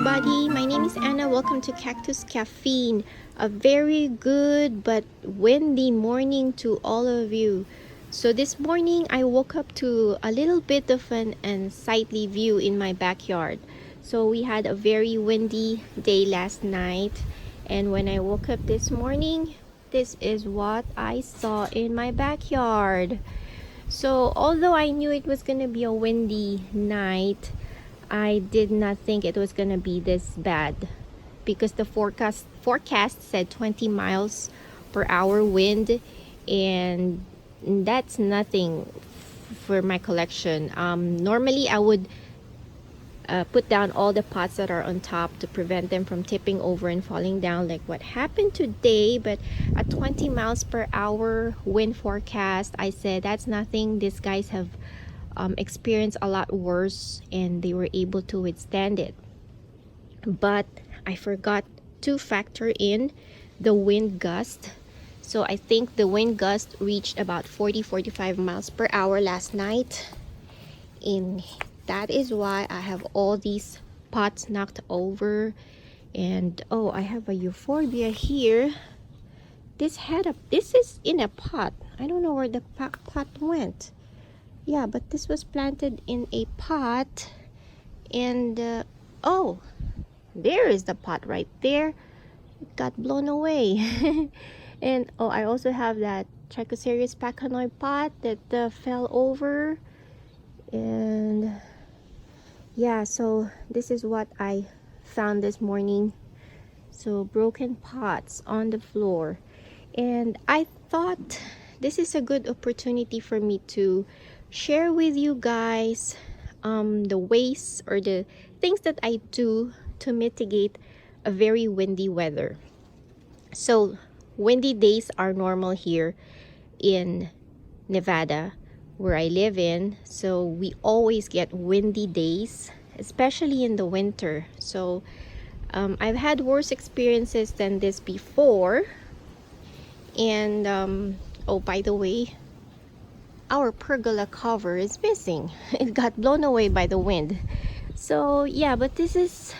everybody, my name is Anna. Welcome to Cactus Caffeine. A very good but windy morning to all of you. So this morning I woke up to a little bit of an unsightly view in my backyard. So we had a very windy day last night, and when I woke up this morning, this is what I saw in my backyard. So although I knew it was gonna be a windy night, I did not think it was gonna be this bad because the forecast said 20 miles per hour wind, and that's nothing for my collection. Normally I would put down all the pots that are on top to prevent them from tipping over and falling down like what happened today, but at 20 miles per hour wind forecast, I said that's nothing. These guys have experienced a lot worse and they were able to withstand it. But I forgot to factor in the wind gust. So I think the wind gust reached about 40-45 miles per hour last night, and that is why I have all these pots knocked over. And oh, I have a euphorbia here. This is in a pot. I don't know where the pot went. Yeah, but this was planted in a pot, and oh, there is the pot right there. It got blown away. And oh, I also have that Trichocereus pot that fell over. And yeah, so this is what I found this morning. So broken pots on the floor, and I thought this is a good opportunity for me to share with you guys the ways or the things that I do to mitigate a very windy weather. So windy days are normal here in Nevada where I live in. So we always get windy days, especially in the winter. So I've had worse experiences than this before. And oh, by the way, our pergola cover is missing. It got blown away by the wind. So yeah, but this is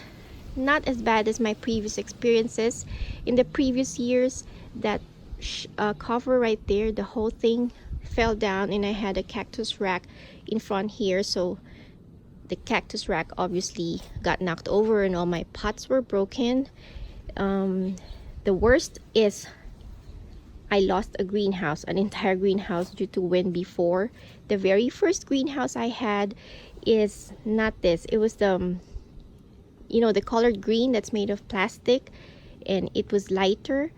not as bad as my previous experiences. In the previous years, that cover right there, the whole thing fell down, and I had a cactus rack in front here. So the cactus rack obviously got knocked over and all my pots were broken. The worst is I lost a greenhouse, an entire greenhouse, due to wind before. The very first greenhouse I had is not this. It was the, the colored green that's made of plastic, and it was lighter.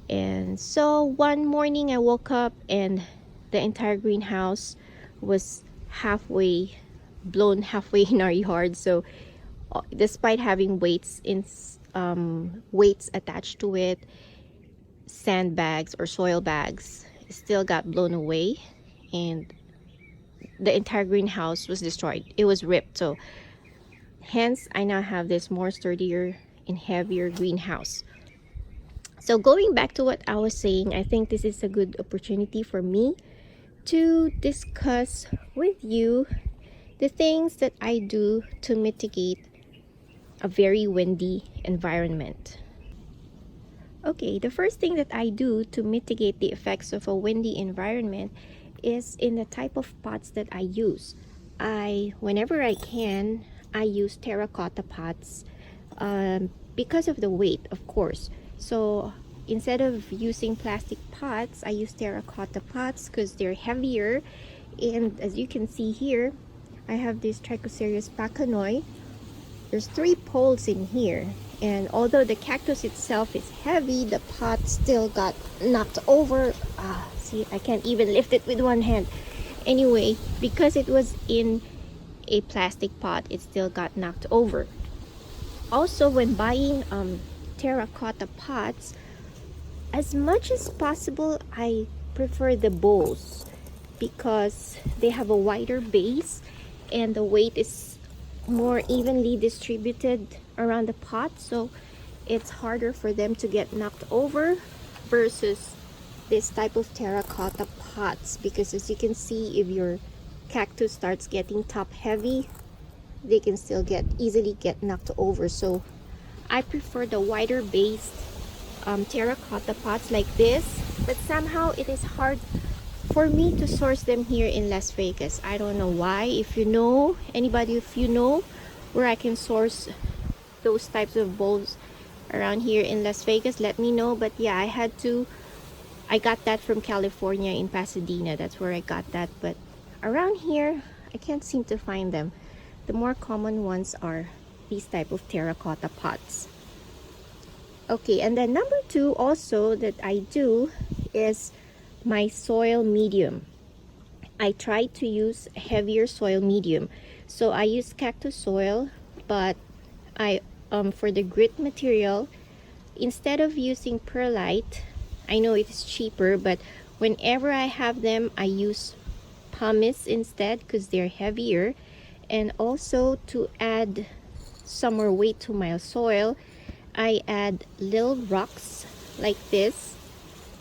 And so one morning I woke up and the entire greenhouse was blown halfway in our yard. So despite having weights attached to it, sandbags or soil bags, still got blown away, and the entire greenhouse was destroyed. It was ripped. So hence I now have this more sturdier and heavier greenhouse. So going back to what I was saying, I think this is a good opportunity for me to discuss with you the things that I do to mitigate a very windy environment. Okay, the first thing that I do to mitigate the effects of a windy environment is in the type of pots that I use. Whenever I can, I use terracotta pots because of the weight, of course. So instead of using plastic pots, I use terracotta pots because they're heavier. And as you can see here, I have this Trichocereus pachanoi. There's 3 poles in here, and although the cactus itself is heavy, the pot still got knocked over. See, I can't even lift it with one hand. Anyway, because it was in a plastic pot, it still got knocked over. Also, when buying terracotta pots, as much as possible I prefer the bowls because they have a wider base and the weight is more evenly distributed around the pot, so it's harder for them to get knocked over versus this type of terracotta pots, because as you can see, if your cactus starts getting top heavy, they can still easily get knocked over. So I prefer the wider based terracotta pots like this, but somehow it is hard for me to source them here in Las Vegas. I don't know why. If you know, anybody, if you know where I can source those types of bowls around here in Las Vegas, let me know. But yeah, I got that from California in Pasadena. That's where I got that. But around here, I can't seem to find them. The more common ones are these type of terracotta pots. Okay, and then number two also that I do is my soil medium. I try to use heavier soil medium. So I use cactus soil, but I for the grit material, instead of using perlite, I know it is cheaper, but whenever I have them, I use pumice instead because they're heavier. And also to add some more weight to my soil, I add little rocks like this.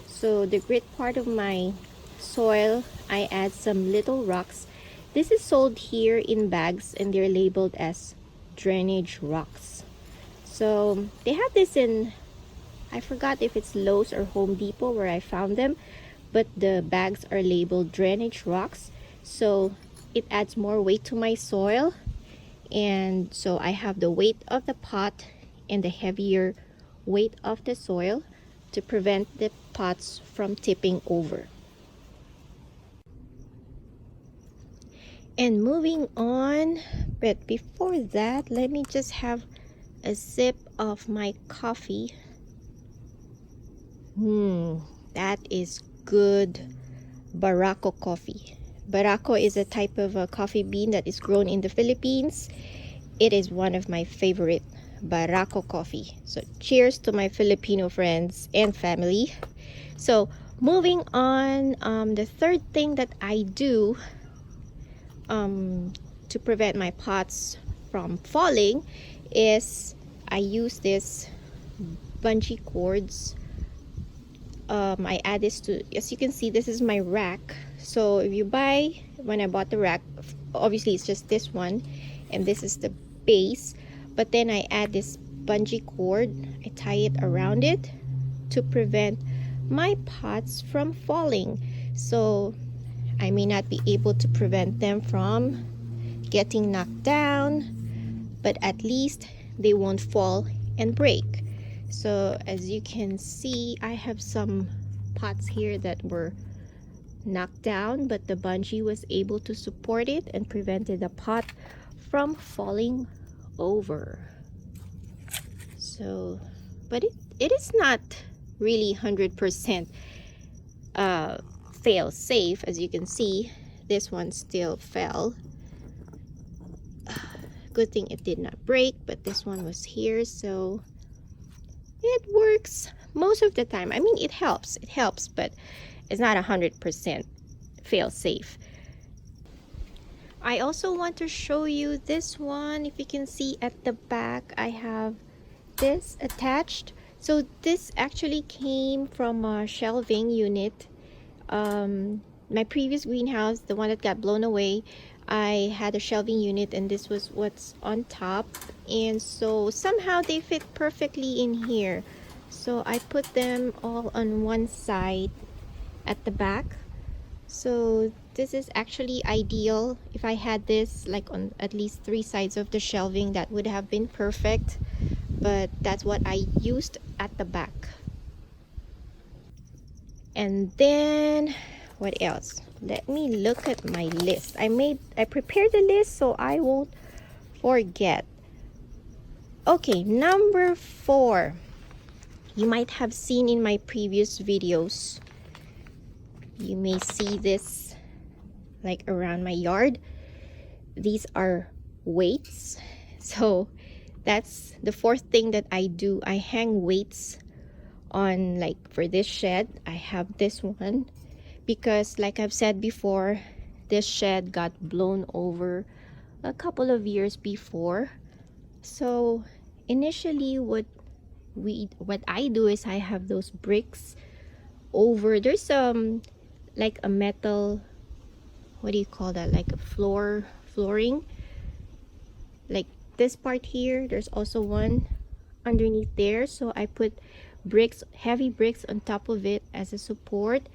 So the grit part of my soil, I add some little rocks. This is sold here in bags and they're labeled as drainage rocks. So they have this in, I forgot if it's Lowe's or Home Depot where I found them, but the bags are labeled drainage rocks. So it adds more weight to my soil, and so I have the weight of the pot and the heavier weight of the soil to prevent the pots from tipping over. And moving on, but before that, let me just have a sip of my coffee. That is good Barako coffee. Barako is a type of a coffee bean that is grown in the Philippines. It is one of my favorite Barako coffee. So cheers to my Filipino friends and family. So moving on, the third thing that I do to prevent my pots from falling is I use this bungee cords. I add this to, as you can see, this is my rack. So if you buy, when I bought the rack, obviously it's just this one and this is the base, but then I add this bungee cord. I tie it around it to prevent my pots from falling. So I may not be able to prevent them from getting knocked down, but at least they won't fall and break. So as you can see, I have some pots here that were knocked down, but the bungee was able to support it and prevented the pot from falling over. So, but it is not really 100% fail safe. As you can see, this one still fell. Good thing it did not break, but this one was here, so it works most of the time. I mean, it helps, but it's not 100% fail safe. I also want to show you this one. If you can see at the back, I have this attached. So this actually came from a shelving unit. My previous greenhouse, the one that got blown away, I had a shelving unit and this was what's on top, and so somehow they fit perfectly in here. So I put them all on one side at the back. So this is actually ideal. If I had this like on at least 3 sides of the shelving, that would have been perfect, but that's what I used at the back. And then what else? Let me look at my list. I prepared the list so I won't forget. Okay, number 4. You might have seen in my previous videos. You may see this like around my yard. These are weights. So that's the 4th thing that I do. I hang weights on, like for this shed. I have this one because, like I've said before, this shed got blown over a couple of years before. So initially what I do is I have those bricks over. There's like a metal, what do you call that, like a flooring, like this part here. There's also one underneath there, so I put bricks, heavy bricks on top of it as a support.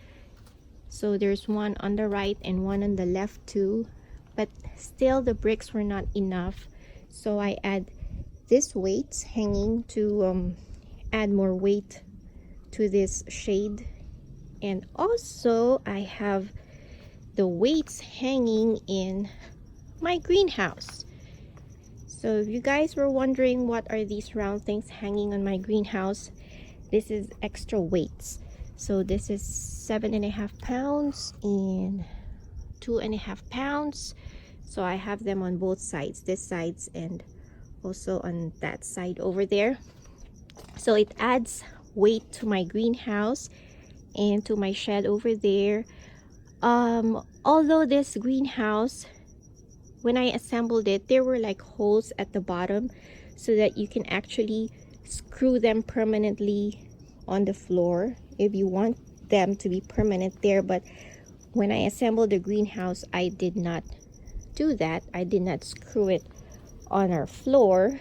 So there's one on the right and one on the left too, but still the bricks were not enough, so I add this weights hanging to add more weight to this shade. And also I have the weights hanging in my greenhouse. So if you guys were wondering what are these round things hanging on my greenhouse, this is extra weights. So this is 7.5 pounds and 2.5 pounds. So I have them on both sides, this sides and also on that side over there. So it adds weight to my greenhouse and to my shed over there. Although this greenhouse, when I assembled it, there were like holes at the bottom so that you can actually screw them permanently on the floor if you want them to be permanent there. But when I assembled the greenhouse, I did not do that. I did not screw it on our floor.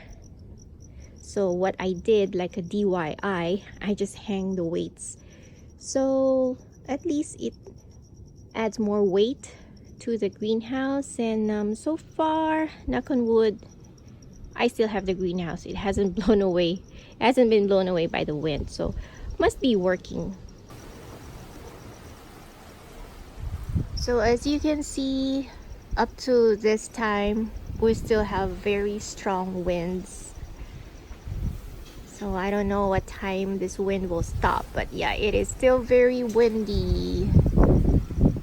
So what I did, like a DIY, I just hang the weights. So at least it adds more weight to the greenhouse. And so far, knock on wood, I still have the greenhouse. It hasn't blown away. It hasn't been blown away by the wind, so must be working. So as you can see, up to this time, we still have very strong winds. So I don't know what time this wind will stop, but yeah, it is still very windy.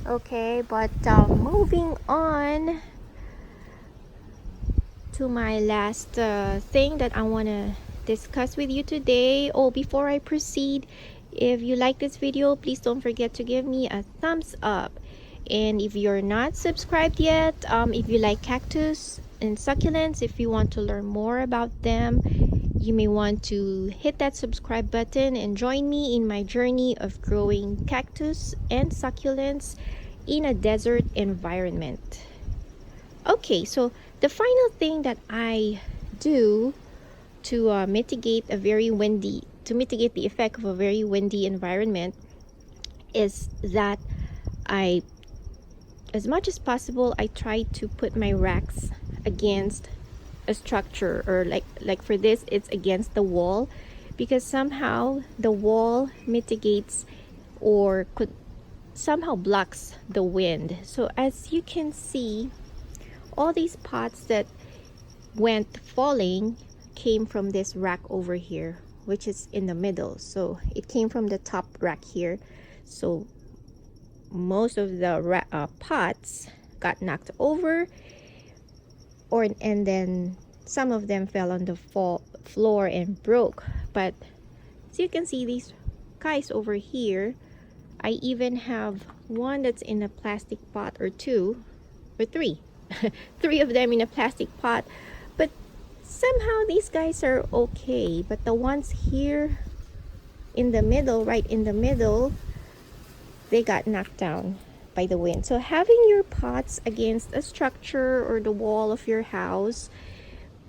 Okay, but moving on to my last thing that I want to discuss with you today. Oh, before I proceed, if you like this video, please don't forget to give me a thumbs up. And if you're not subscribed yet, if you like cactus and succulents, if you want to learn more about them, you may want to hit that subscribe button and join me in my journey of growing cactus and succulents in a desert environment. Okay, so the final thing that I do to mitigate the effect of a very windy environment is that as much as possible, I try to put my racks against a structure, or like for this, it's against the wall, because somehow the wall mitigates or could somehow blocks the wind. So as you can see, all these pots that went falling came from this rack over here, which is in the middle. So it came from the top rack here. So most of the pots got knocked over, and then some of them fell on the floor and broke. But as you can see, these guys over here, I even have one that's in a plastic pot, or two or three three of them in a plastic pot, but somehow these guys are okay. But the ones here in the middle, right in the middle, they got knocked down by the wind. So having your pots against a structure or the wall of your house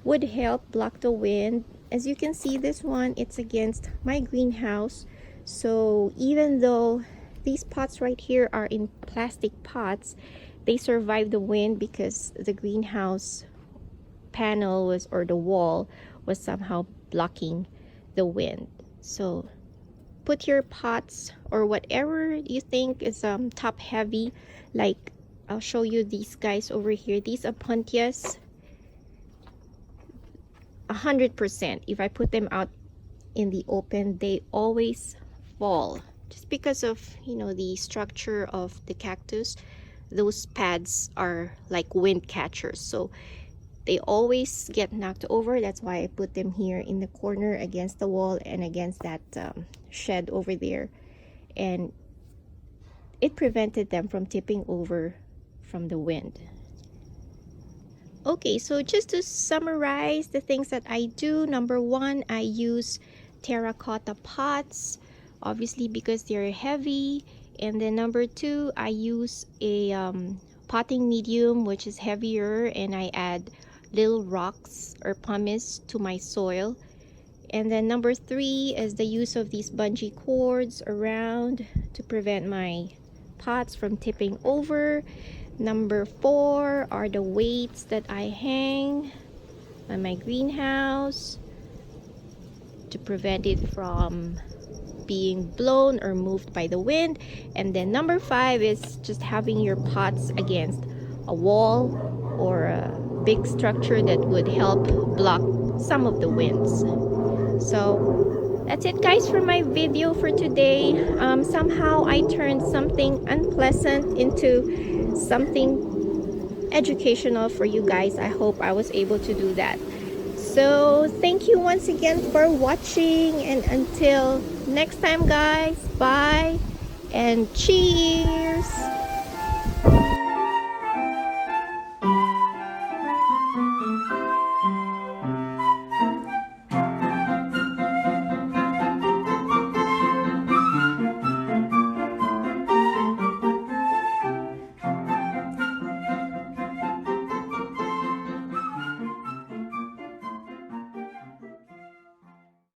would help block the wind. As you can see, this one, it's against my greenhouse. So even though these pots right here are in plastic pots, they survive the wind because the greenhouse panel was, or the wall was somehow blocking the wind. So put your pots or whatever you think is top heavy, like I'll show you these guys over here, these apuntias. 100%, if I put them out in the open, they always fall, just because of, you know, the structure of the cactus. Those pads are like wind catchers, so they always get knocked over. That's why I put them here in the corner against the wall and against that shed over there, and it prevented them from tipping over from the wind. Okay, so just to summarize the things that I do, number one, I use terracotta pots, obviously because they're heavy. And then number two, I use a potting medium, which is heavier, and I add little rocks or pumice to my soil. And then number 3 is the use of these bungee cords around to prevent my pots from tipping over. Number 4 are the weights that I hang on my greenhouse to prevent it from being blown or moved by the wind. And then number 5 is just having your pots against a wall or a big structure that would help block some of the winds. So that's it, guys, for my video for today. Somehow I turned something unpleasant into something educational for you guys. I hope I was able to do that. So thank you once again for watching, and until next time, guys, bye and cheers.